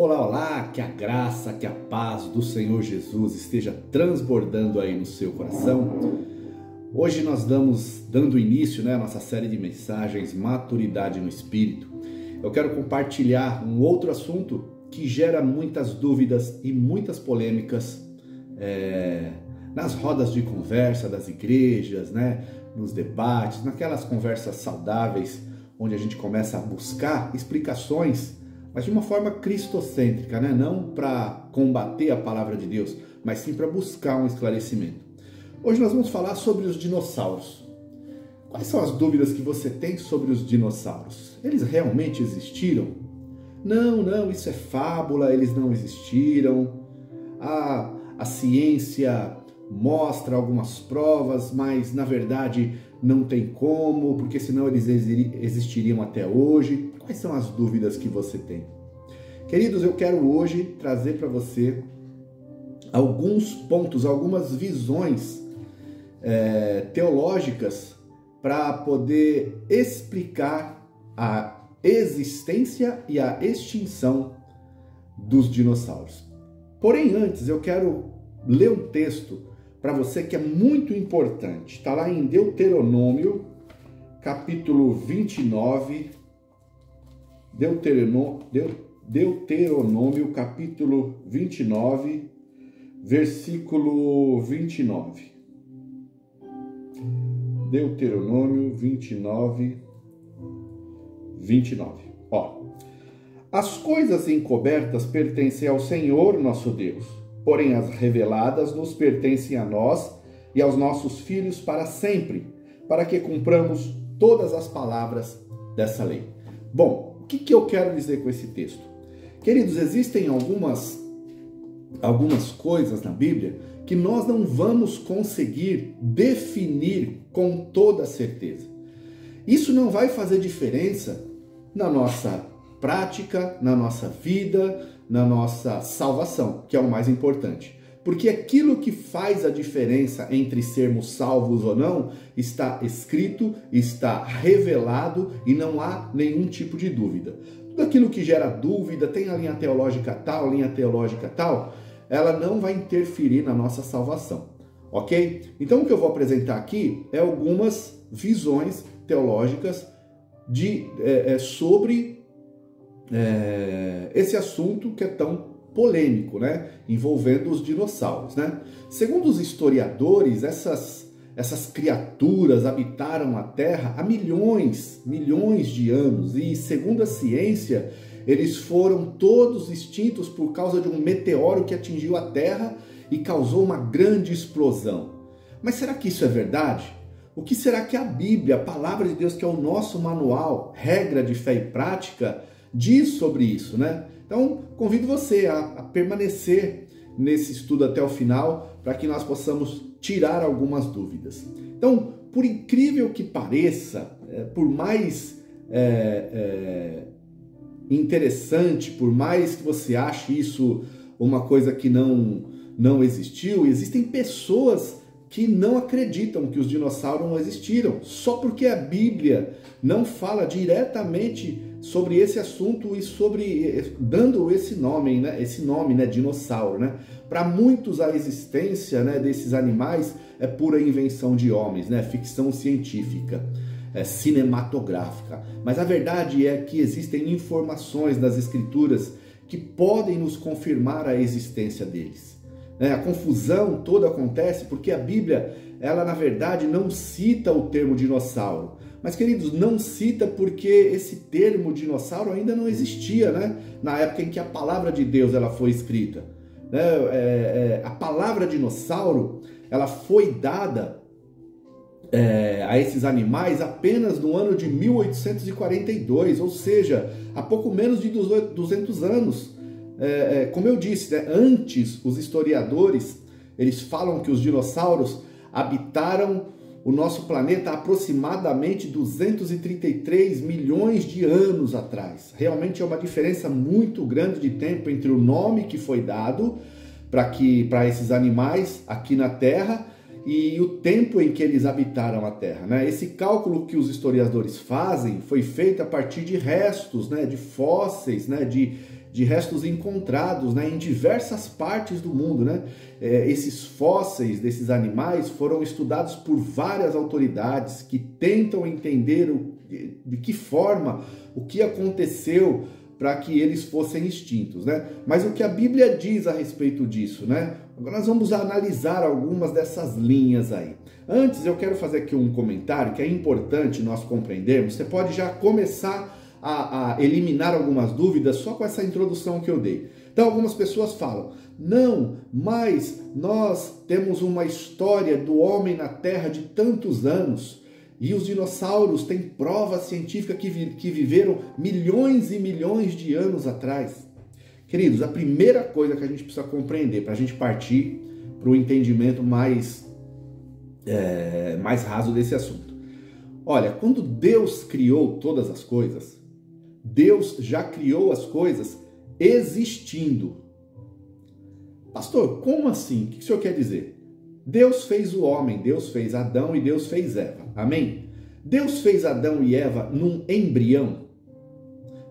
Olá, olá, que a graça, que a paz do Senhor Jesus esteja transbordando aí no seu coração. Hoje nós dando início, à nossa série de mensagens Maturidade no Espírito. Eu quero compartilhar um outro assunto que gera muitas dúvidas e muitas polêmicas nas rodas de conversa das igrejas, nos debates, naquelas conversas saudáveis, onde a gente começa a buscar explicações, mas de uma forma cristocêntrica, não para combater a palavra de Deus, mas sim para buscar um esclarecimento. Hoje nós vamos falar sobre os dinossauros. Quais são as dúvidas que você tem sobre os dinossauros? Eles realmente existiram? Não, isso é fábula, eles não existiram. A ciência mostra algumas provas, mas na verdade não tem como, porque senão eles existiriam até hoje. Quais são as dúvidas que você tem? Queridos, eu quero hoje trazer para você alguns pontos, algumas visões teológicas para poder explicar a existência e a extinção dos dinossauros. Porém, antes eu quero ler um texto para você que é muito importante. Está lá em Deuteronômio, capítulo 29. Deuteronômio, capítulo 29, versículo 29. Deuteronômio 29. As coisas encobertas pertencem ao Senhor nosso Deus, porém as reveladas nos pertencem a nós e aos nossos filhos para sempre, para que cumpramos todas as palavras dessa lei. Bom, o que eu quero dizer com esse texto? Queridos, existem algumas coisas na Bíblia que nós não vamos conseguir definir com toda certeza. Isso não vai fazer diferença na nossa prática, na nossa vida, na nossa salvação, que é o mais importante. Porque aquilo que faz a diferença entre sermos salvos ou não está escrito, está revelado e não há nenhum tipo de dúvida. Tudo aquilo que gera dúvida, tem a linha teológica tal, ela não vai interferir na nossa salvação, ok? Então o que eu vou apresentar aqui é algumas visões teológicas sobre esse assunto que é tão polêmico, envolvendo os dinossauros, Segundo os historiadores, essas criaturas habitaram a Terra há milhões de anos e, segundo a ciência, eles foram todos extintos por causa de um meteoro que atingiu a Terra e causou uma grande explosão. Mas será que isso é verdade? O que será que a Bíblia, a palavra de Deus, que é o nosso manual, regra de fé e prática, diz sobre isso, Então, convido você a permanecer nesse estudo até o final, para que nós possamos tirar algumas dúvidas. Então, por incrível que pareça, por mais interessante, por mais que você ache isso uma coisa que não existiu, existem pessoas que não acreditam que os dinossauros não existiram, só porque a Bíblia não fala diretamente sobre esse assunto e dando esse nome, dinossauro, Para muitos a existência, desses animais é pura invenção de homens, ficção científica, cinematográfica. Mas a verdade é que existem informações das Escrituras que podem nos confirmar a existência deles. A confusão toda acontece porque a Bíblia, ela na verdade não cita o termo dinossauro. Mas, queridos, não cita porque esse termo dinossauro ainda não existia, na época em que a palavra de Deus ela foi escrita. A palavra dinossauro, ela foi dada a esses animais apenas no ano de 1842, ou seja, há pouco menos de 200 anos. Como eu disse, antes os historiadores, eles falam que os dinossauros habitaram o nosso planeta há aproximadamente 233 milhões de anos atrás. Realmente é uma diferença muito grande de tempo entre o nome que foi dado para esses animais aqui na Terra e o tempo em que eles habitaram a Terra. Esse cálculo que os historiadores fazem foi feito a partir de restos, de fósseis, de de restos encontrados, né, em diversas partes do mundo, né? Esses fósseis desses animais foram estudados por várias autoridades que tentam entender de que forma, o que aconteceu para que eles fossem extintos, né? Mas o que a Bíblia diz a respeito disso, né? Agora nós vamos analisar algumas dessas linhas aí. Antes eu quero fazer aqui um comentário que é importante nós compreendermos. Você pode já começar a eliminar algumas dúvidas só com essa introdução que eu dei. Então algumas pessoas falam, não, mas nós temos uma história do homem na Terra de tantos anos e os dinossauros têm prova científica que viveram milhões e milhões de anos atrás. Queridos, a primeira coisa que a gente precisa compreender para a gente partir para o entendimento mais raso desse assunto. Olha, quando Deus criou todas as coisas, Deus já criou as coisas existindo. Pastor, como assim? O que o senhor quer dizer? Deus fez o homem, Deus fez Adão e Deus fez Eva. Amém? Deus fez Adão e Eva num embrião.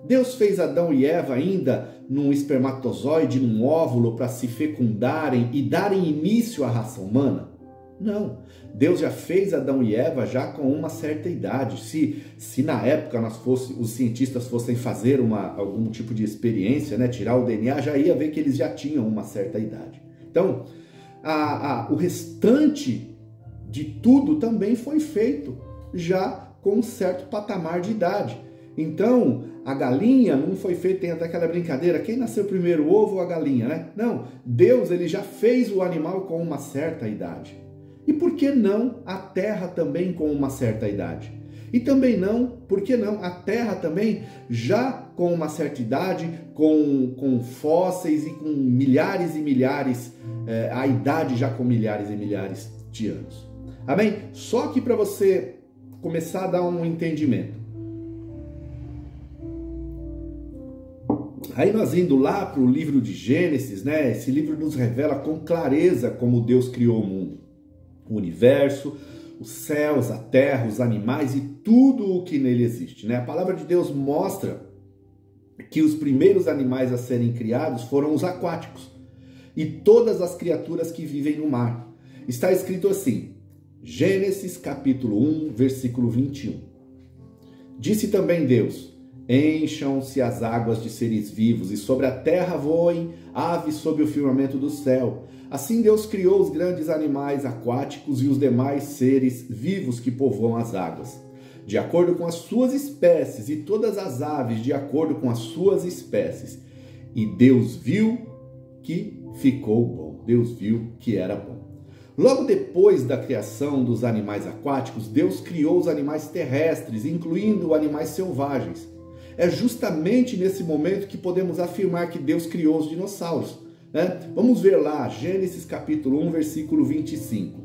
Deus fez Adão e Eva ainda num espermatozoide, num óvulo para se fecundarem e darem início à raça humana? Não. Deus já fez Adão e Eva já com uma certa idade. Se na época os cientistas fossem fazer algum tipo de experiência, né, tirar o DNA, já ia ver que eles já tinham uma certa idade. Então, o restante de tudo também foi feito já com um certo patamar de idade. Então, a galinha não foi feita, tem até aquela brincadeira, quem nasceu primeiro, o ovo ou a galinha, né? Não, Deus ele já fez o animal com uma certa idade. E por que não a terra também com uma certa idade? E também não, por que não a terra também já com uma certa idade, com fósseis e com milhares e milhares, a idade já com milhares e milhares de anos. Amém? Só que para você começar a dar um entendimento. Aí nós indo lá para o livro de Gênesis, né? Esse livro nos revela com clareza como Deus criou o mundo. O universo, os céus, a terra, os animais e tudo o que nele existe, né? A palavra de Deus mostra que os primeiros animais a serem criados foram os aquáticos e todas as criaturas que vivem no mar. Está escrito assim, Gênesis capítulo 1, versículo 21. Disse também Deus, encham-se as águas de seres vivos e sobre a terra voem aves sob o firmamento do céu. Assim Deus criou os grandes animais aquáticos e os demais seres vivos que povoam as águas, de acordo com as suas espécies, e todas as aves de acordo com as suas espécies. E Deus viu que ficou bom. Deus viu que era bom. Logo depois da criação dos animais aquáticos, Deus criou os animais terrestres, incluindo animais selvagens. É justamente nesse momento que podemos afirmar que Deus criou os dinossauros. Né? Vamos ver lá, Gênesis capítulo 1, versículo 25.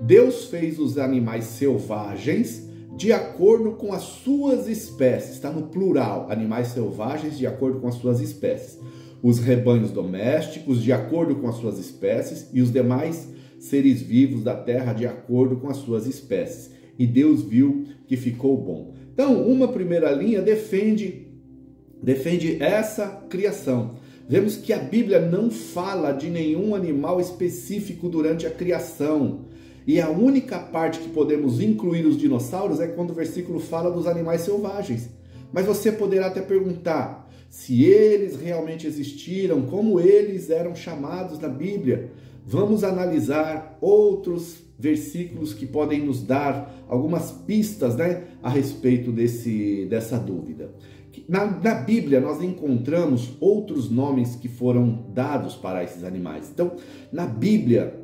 Deus fez os animais selvagens de acordo com as suas espécies. Está no plural, animais selvagens de acordo com as suas espécies. Os rebanhos domésticos de acordo com as suas espécies e os demais seres vivos da terra de acordo com as suas espécies. E Deus viu que ficou bom. Então, uma primeira linha defende essa criação. Vemos que a Bíblia não fala de nenhum animal específico durante a criação. E a única parte que podemos incluir os dinossauros é quando o versículo fala dos animais selvagens. Mas você poderá até perguntar, se eles realmente existiram, como eles eram chamados na Bíblia? Vamos analisar outros versículos que podem nos dar algumas pistas, né, a respeito dessa dúvida. Na Bíblia nós encontramos outros nomes que foram dados para esses animais. Então, na Bíblia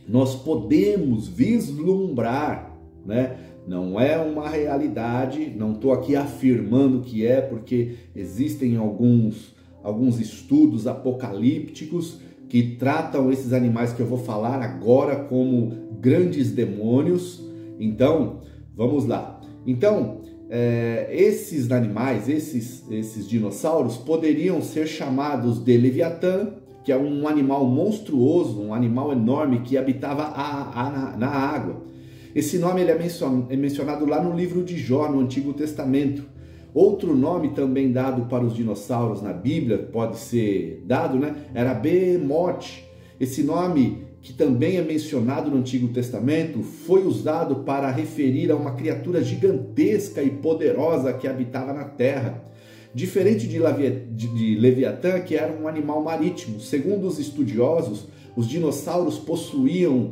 nós podemos vislumbrar, né? Não é uma realidade, não estou aqui afirmando que é, porque existem alguns estudos apocalípticos que tratam esses animais que eu vou falar agora como grandes demônios. Então, vamos lá. Então, esses animais, esses dinossauros poderiam ser chamados de Leviatã, que é um animal monstruoso, um animal enorme que habitava na água. Esse nome ele é mencionado lá no livro de Jó, no Antigo Testamento, Outro nome também dado para os dinossauros na Bíblia, pode ser dado, né? Era Behemoth. Esse nome, que também é mencionado no Antigo Testamento, foi usado para referir a uma criatura gigantesca e poderosa que habitava na terra. Diferente de Leviatã, que era um animal marítimo. Segundo os estudiosos, os dinossauros possuíam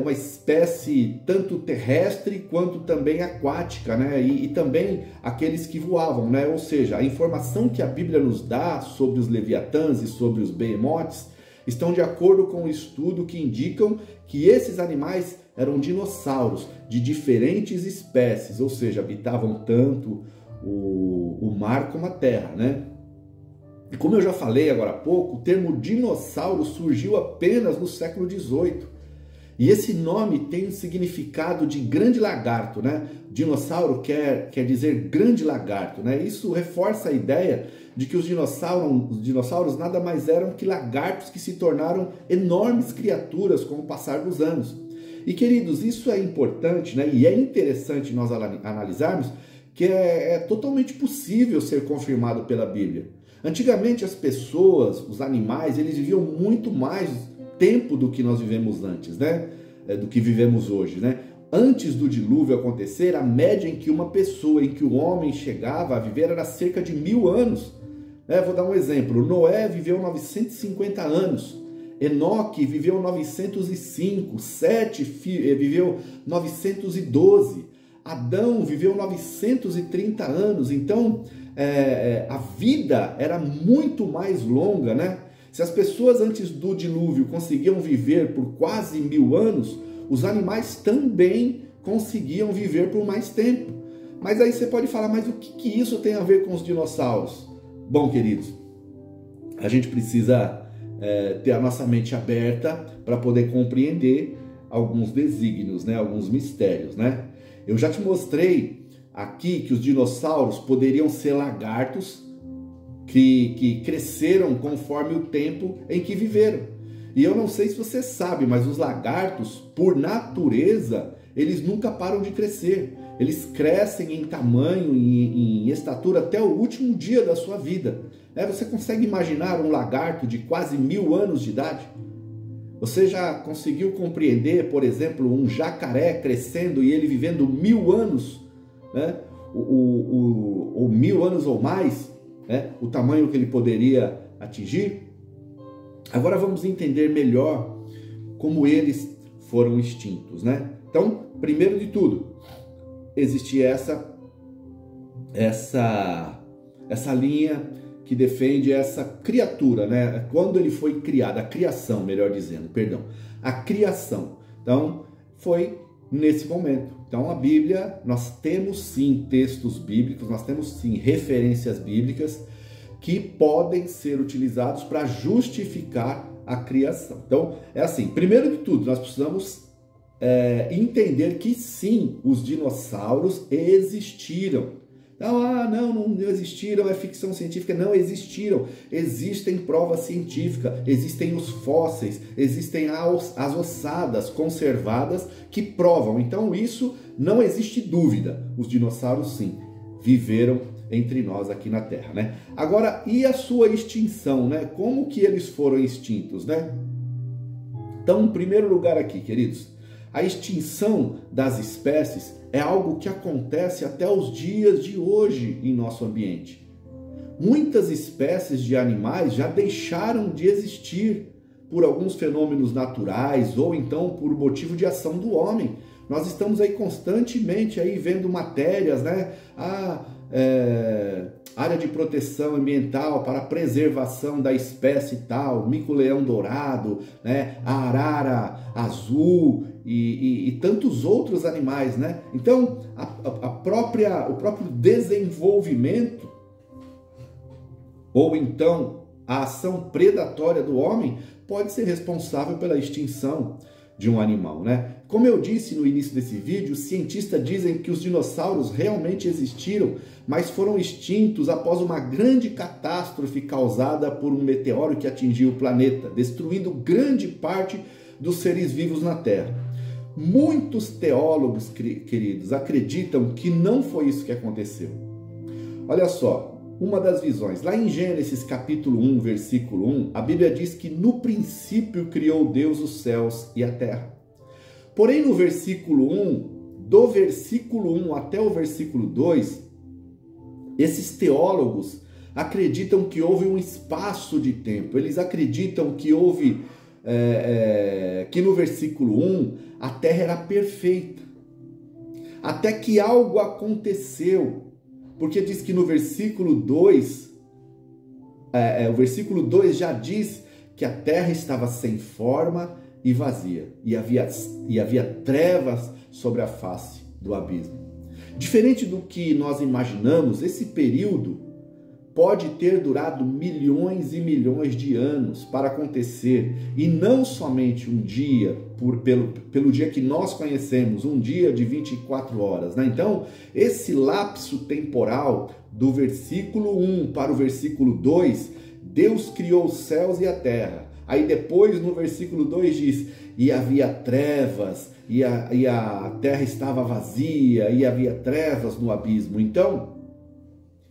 uma espécie tanto terrestre quanto também aquática, né? E também aqueles que voavam, né? Ou seja, a informação que a Bíblia nos dá sobre os leviatãs e sobre os behemoths estão de acordo com o estudo que indicam que esses animais eram dinossauros de diferentes espécies, ou seja, habitavam tanto o mar como a terra, né? E como eu já falei agora há pouco, o termo dinossauro surgiu apenas no século XVIII. E esse nome tem um significado de grande lagarto, né? Dinossauro quer dizer grande lagarto, né? Isso reforça a ideia de que os dinossauros nada mais eram que lagartos que se tornaram enormes criaturas com o passar dos anos. E queridos, isso é importante, né? E é interessante nós analisarmos que é totalmente possível ser confirmado pela Bíblia. Antigamente as pessoas, os animais, eles viviam muito mais tempo do que nós vivemos antes, né? Do que vivemos hoje, né? Antes do dilúvio acontecer, a média em que uma pessoa, em que o homem chegava a viver era cerca de 1000 anos. Vou dar um exemplo. Noé viveu 950 anos. Enoque viveu 905. Sete viveu 912. Adão viveu 930 anos. Então, a vida era muito mais longa, né? Se as pessoas antes do dilúvio conseguiam viver por quase 1000 anos, os animais também conseguiam viver por mais tempo. Mas aí você pode falar, mas o que isso tem a ver com os dinossauros? Bom, queridos, a gente precisa ter a nossa mente aberta para poder compreender alguns desígnios, né? Alguns mistérios, né? Eu já te mostrei aqui que os dinossauros poderiam ser lagartos que cresceram conforme o tempo em que viveram. E eu não sei se você sabe, mas os lagartos, por natureza, eles nunca param de crescer. Eles crescem em tamanho, em estatura até o último dia da sua vida. Você consegue imaginar um lagarto de quase 1000 anos de idade? Você já conseguiu compreender, por exemplo, um jacaré crescendo e ele vivendo 1000 anos, né? ou 1000 anos ou mais? O tamanho que ele poderia atingir? Agora vamos entender melhor como eles foram extintos, né? Então, primeiro de tudo, existe essa linha que defende essa criatura, né? Quando ele foi criado, a criação, melhor dizendo, perdão, a criação. Então, foi nesse momento. Então, a Bíblia, nós temos sim textos bíblicos, nós temos sim referências bíblicas que podem ser utilizados para justificar a criação. Então, é assim, primeiro de tudo, nós precisamos entender que sim, os dinossauros existiram. Não existiram, é ficção científica. Não existiram. Existem provas científicas, existem os fósseis, existem as ossadas conservadas que provam. Então isso não existe dúvida. Os dinossauros sim, viveram entre nós aqui na Terra, né? Agora, e a sua extinção, né? Como que eles foram extintos, né? Então, em primeiro lugar aqui, queridos, a extinção das espécies é algo que acontece até os dias de hoje em nosso ambiente. Muitas espécies de animais já deixaram de existir por alguns fenômenos naturais ou então por motivo de ação do homem. Nós estamos aí constantemente aí vendo matérias, né? Área de proteção ambiental para a preservação da espécie tal, mico-leão dourado, né? A arara azul e tantos outros animais, né? Então, o próprio desenvolvimento ou então a ação predatória do homem pode ser responsável pela extinção de um animal, né? Como eu disse no início desse vídeo, os cientistas dizem que os dinossauros realmente existiram, mas foram extintos após uma grande catástrofe causada por um meteoro que atingiu o planeta, destruindo grande parte dos seres vivos na Terra. Muitos teólogos, queridos, acreditam que não foi isso que aconteceu. Olha só, uma das visões. Lá em Gênesis capítulo 1, versículo 1, a Bíblia diz que no princípio criou Deus os céus e a terra. Porém, no versículo 1, do versículo 1 até o versículo 2, esses teólogos acreditam que houve um espaço de tempo. Eles acreditam que houve, que no versículo 1, a terra era perfeita. Até que algo aconteceu. Porque diz que no versículo 2, o versículo 2 já diz que a terra estava sem forma e vazia. E havia trevas sobre a face do abismo. Diferente do que nós imaginamos, esse período pode ter durado milhões e milhões de anos para acontecer, e não somente um dia, pelo dia que nós conhecemos, um dia de 24 horas. Né? Então, esse lapso temporal do versículo 1 para o versículo 2, Deus criou os céus e a terra. Aí depois, no versículo 2 diz, e havia trevas, e a terra estava vazia, e havia trevas no abismo. Então,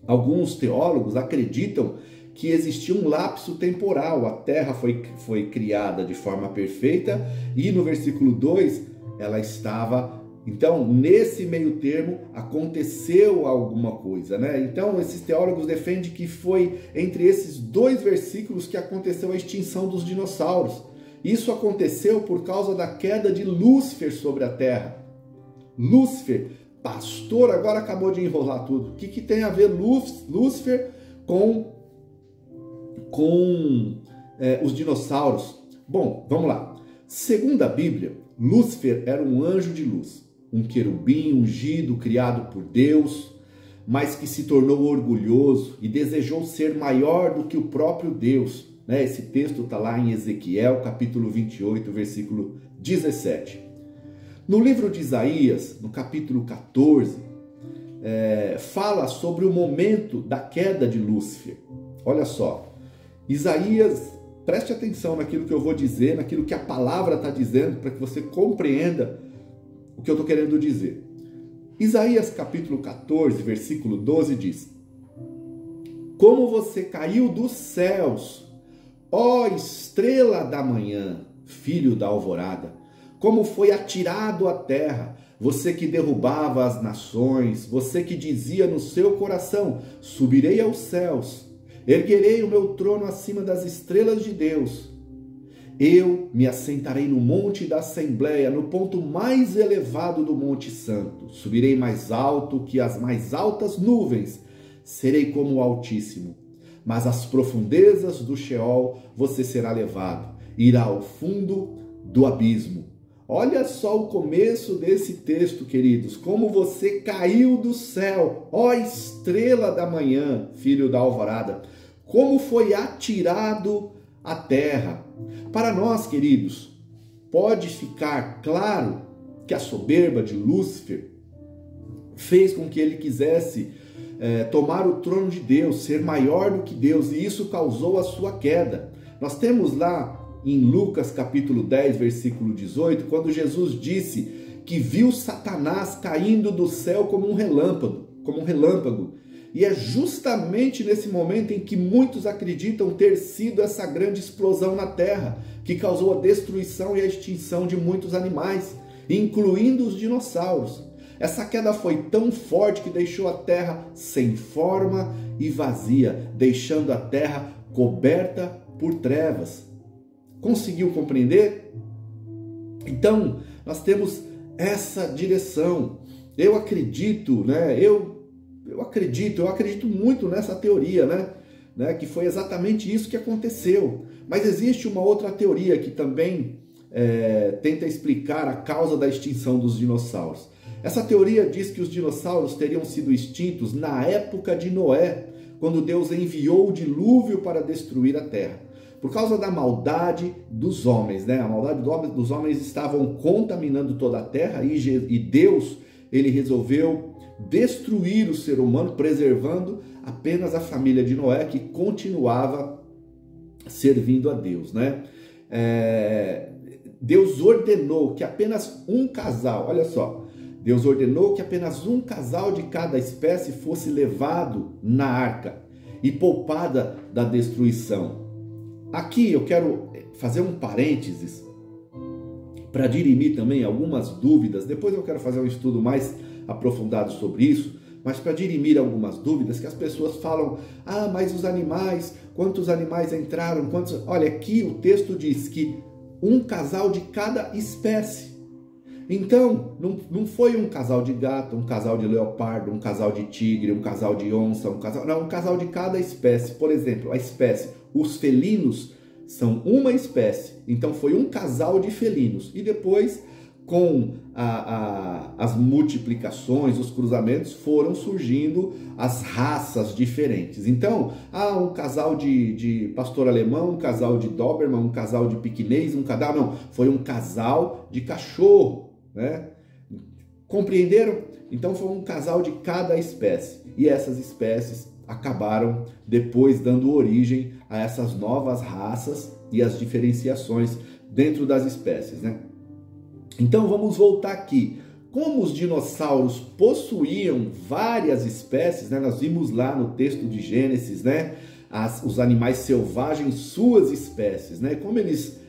alguns teólogos acreditam que existia um lapso temporal. A terra foi criada de forma perfeita e no versículo 2 ela estava... Então, nesse meio termo, aconteceu alguma coisa, né? Então, esses teólogos defendem que foi entre esses dois versículos que aconteceu a extinção dos dinossauros. Isso aconteceu por causa da queda de Lúcifer sobre a terra. Lúcifer, pastor, agora acabou de enrolar tudo. O que tem a ver Lúcifer com os dinossauros? Bom, vamos lá. Segundo a Bíblia, Lúcifer era um anjo de luz, um querubim ungido, criado por Deus, mas que se tornou orgulhoso e desejou ser maior do que o próprio Deus. Esse texto está lá em Ezequiel, capítulo 28, versículo 17. No livro de Isaías, no capítulo 14, fala sobre o momento da queda de Lúcifer. Olha só, Isaías, preste atenção naquilo que eu vou dizer, naquilo que a palavra está dizendo, para que você compreenda o que eu estou querendo dizer. Isaías capítulo 14, versículo 12 diz: como você caiu dos céus, ó estrela da manhã, filho da alvorada, como foi atirado à terra, você que derrubava as nações, você que dizia no seu coração, subirei aos céus, erguerei o meu trono acima das estrelas de Deus. Eu me assentarei no monte da Assembleia, no ponto mais elevado do Monte Santo. Subirei mais alto que as mais altas nuvens. Serei como o Altíssimo. Mas às profundezas do Sheol você será levado. Irá ao fundo do abismo. Olha só o começo desse texto, queridos. Como você caiu do céu, ó estrela da manhã, filho da alvorada. Como foi atirado à terra. Para nós, queridos, pode ficar claro que a soberba de Lúcifer fez com que ele quisesse tomar o trono de Deus, ser maior do que Deus, e isso causou a sua queda. Nós temos lá em Lucas capítulo 10, versículo 18, quando Jesus disse que viu Satanás caindo do céu como um relâmpago. E é justamente nesse momento em que muitos acreditam ter sido essa grande explosão na terra, que causou a destruição e a extinção de muitos animais, incluindo os dinossauros. Essa queda foi tão forte que deixou a terra sem forma e vazia, deixando a terra coberta por trevas. Conseguiu compreender? Então, nós temos essa direção. Eu acredito, né? Eu acredito muito nessa teoria, né? Que foi exatamente isso que aconteceu. Mas existe uma outra teoria que também tenta explicar a causa da extinção dos dinossauros. Essa teoria diz que os dinossauros teriam sido extintos na época de Noé, quando Deus enviou o dilúvio para destruir a terra. Por causa da maldade dos homens, né? A maldade dos homens estavam contaminando toda a terra e Deus, ele resolveu destruir o ser humano, preservando apenas a família de Noé, que continuava servindo a Deus, né? Deus ordenou que apenas um casal, olha só, Deus ordenou que apenas um casal de cada espécie fosse levado na arca e poupada da destruição. Aqui eu quero fazer um parênteses para dirimir também algumas dúvidas. Depois eu quero fazer um estudo mais aprofundado sobre isso, mas para dirimir algumas dúvidas que as pessoas falam: ah, mas os animais, quantos animais entraram? Olha, aqui o texto diz que um casal de cada espécie. Então, não foi um casal de gato, um casal de leopardo, um casal de tigre, um casal de onça, um casal de cada espécie. Por exemplo, a espécie, os felinos são uma espécie, então foi um casal de felinos. E depois, com as multiplicações, os cruzamentos, foram surgindo as raças diferentes. Então, um casal de pastor alemão, um casal de Doberman, um casal de piquinês, foi um casal de cachorro, né? Compreenderam? Então foi um casal de cada espécie. E essas espécies acabaram depois dando origem a essas novas raças e as diferenciações dentro das espécies, né? Então vamos voltar aqui. Como os dinossauros possuíam várias espécies, né? Nós vimos lá no texto de Gênesis, né? Os animais selvagens, suas espécies, né? Como eles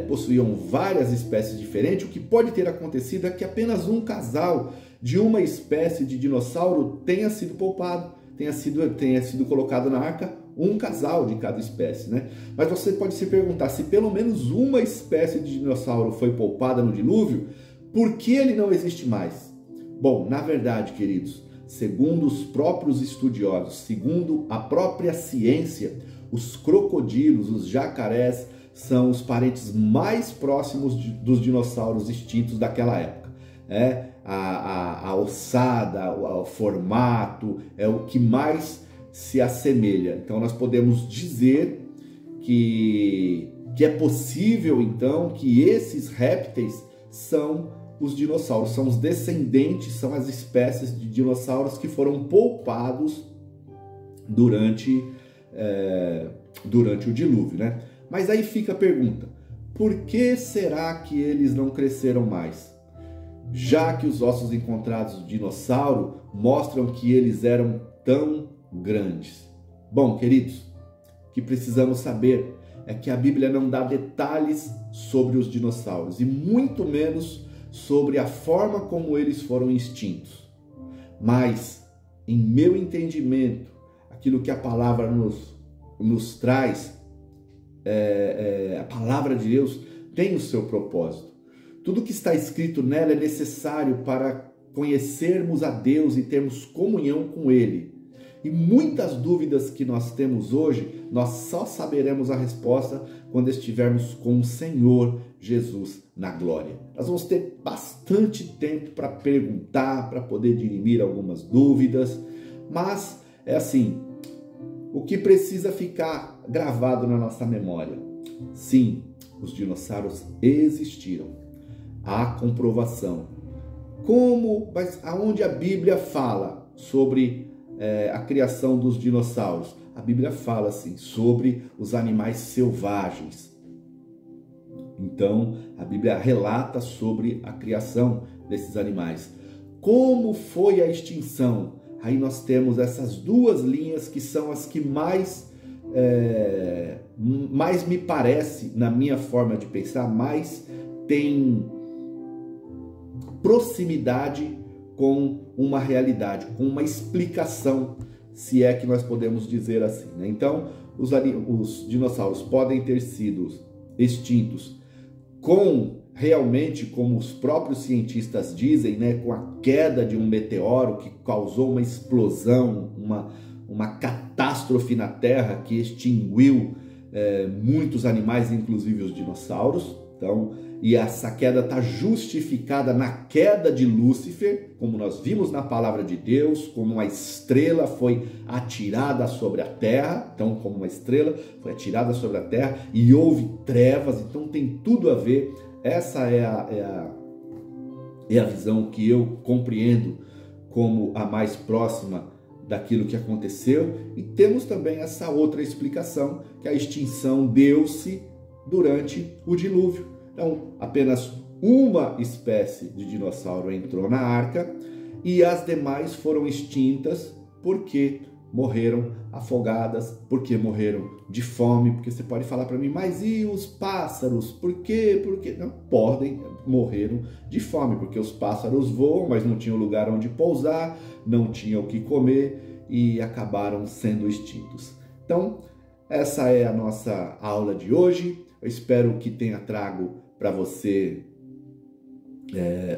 possuíam várias espécies diferentes, o que pode ter acontecido é que apenas um casal de uma espécie de dinossauro tenha sido poupado, tenha sido colocado na arca, um casal de cada espécie, né? Mas você pode se perguntar, se pelo menos uma espécie de dinossauro foi poupada no dilúvio, por que ele não existe mais? Bom, na verdade, queridos, segundo os próprios estudiosos, segundo a própria ciência, os crocodilos, os jacarés, são os parentes mais próximos dos dinossauros extintos daquela época. A ossada, o formato, é o que mais se assemelha. Então nós podemos dizer que é possível então que esses répteis são os dinossauros, são os descendentes, são as espécies de dinossauros que foram poupados durante o dilúvio, né? Mas aí fica a pergunta: por que será que eles não cresceram mais? Já que os ossos encontrados do dinossauro mostram que eles eram tão grandes. Bom, queridos, o que precisamos saber é que a Bíblia não dá detalhes sobre os dinossauros e muito menos sobre a forma como eles foram extintos. Mas, em meu entendimento, aquilo que a palavra nos traz, a palavra de Deus tem o seu propósito. Tudo que está escrito nela é necessário para conhecermos a Deus e termos comunhão com Ele. E muitas dúvidas que nós temos hoje, nós só saberemos a resposta quando estivermos com o Senhor Jesus na glória. Nós vamos ter bastante tempo para perguntar, para poder dirimir algumas dúvidas, mas é assim, o que precisa ficar gravado na nossa memória? Sim, os dinossauros existiram. Há comprovação. Mas aonde a Bíblia fala sobre a criação dos dinossauros? A Bíblia fala assim, sobre os animais selvagens. Então, a Bíblia relata sobre a criação desses animais. Como foi a extinção? Aí nós temos essas duas linhas que são as que mais me parece, na minha forma de pensar, mais tem proximidade com uma realidade, com uma explicação, se é que nós podemos dizer assim, né? Então, os dinossauros podem ter sido extintos realmente, como os próprios cientistas dizem, né, com a queda de um meteoro que causou uma explosão, uma catástrofe na Terra que extinguiu muitos animais, inclusive os dinossauros. Então, e essa queda está justificada na queda de Lúcifer, como nós vimos na palavra de Deus, como uma estrela foi atirada sobre a terra. Então, como uma estrela foi atirada sobre a terra e houve trevas, então tem tudo a ver. Essa é a visão que eu compreendo como a mais próxima daquilo que aconteceu. E temos também essa outra explicação, que a extinção deu-se durante o dilúvio. Então, apenas uma espécie de dinossauro entrou na arca e as demais foram extintas porque morreram afogadas, porque morreram de fome. Porque você pode falar para mim, mas e os pássaros? Por quê? Porque não podem, morreram de fome, porque os pássaros voam, mas não tinham lugar onde pousar, não tinham o que comer e acabaram sendo extintos. Então, essa é a nossa aula de hoje. Eu espero que tenha trago para você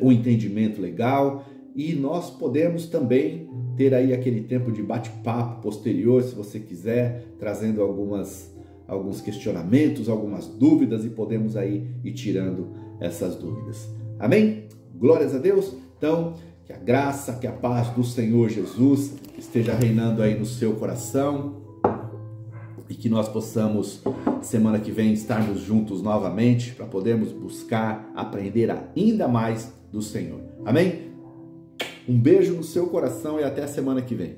um entendimento legal, e nós podemos também ter aí aquele tempo de bate-papo posterior, se você quiser, trazendo alguns questionamentos, algumas dúvidas, e podemos aí ir tirando essas dúvidas. Amém? Glórias a Deus. Então, que a graça, que a paz do Senhor Jesus esteja reinando aí no seu coração, e que nós possamos, semana que vem, estarmos juntos novamente para podermos buscar, aprender ainda mais do Senhor. Amém? Um beijo no seu coração e até a semana que vem.